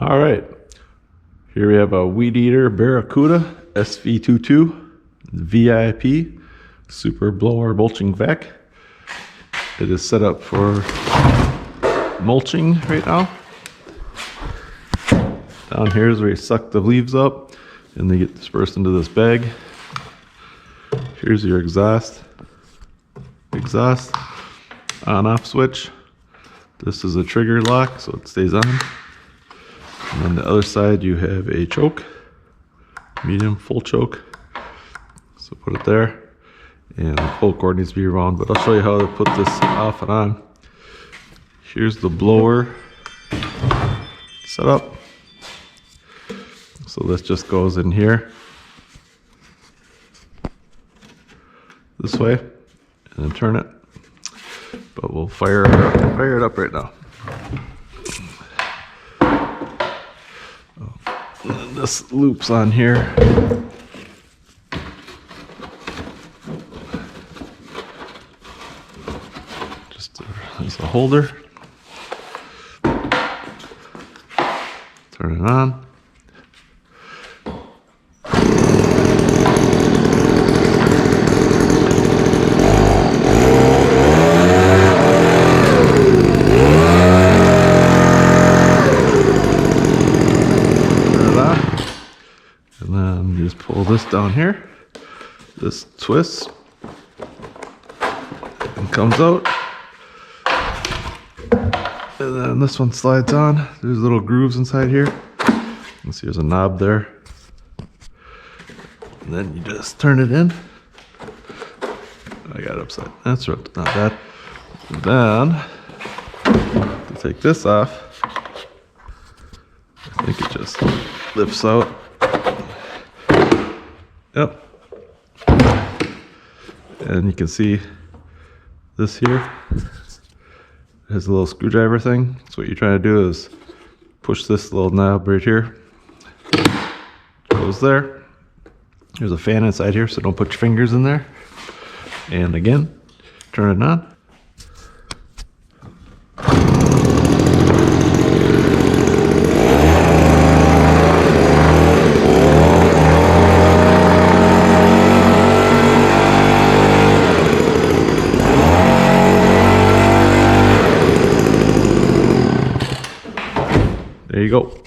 All right, here we have a WeedEater Barracuda SV22 VIP Super Blower Mulching Vac. It is set up for mulching right now. Down here is where you suck the leaves up and they get dispersed into this bag. Here's your exhaust on-off switch. This is a trigger lock, so it stays on. And on the other side you have a choke, medium, full choke. So put it there, and the pull cord needs to be around, but I'll show you how to put this off and on. Here's the blower set up. So this just goes in here this way and then turn it. But we'll fire it up right now. And then this loops on here. Just as a holder. Turn it on. And then you just pull this down here. This twists and comes out. And then this one slides on. There's little grooves inside here. You can see there's a knob there. And then you just turn it in. I got it upside. That's right, not bad. And then to take this off, I think it just lifts out. Yep. And you can see this here has a little screwdriver thing. So what you're trying to do is push this little knob right here. Goes there. There's a fan inside here, so don't put your fingers in there. And again, turn it on. There you go.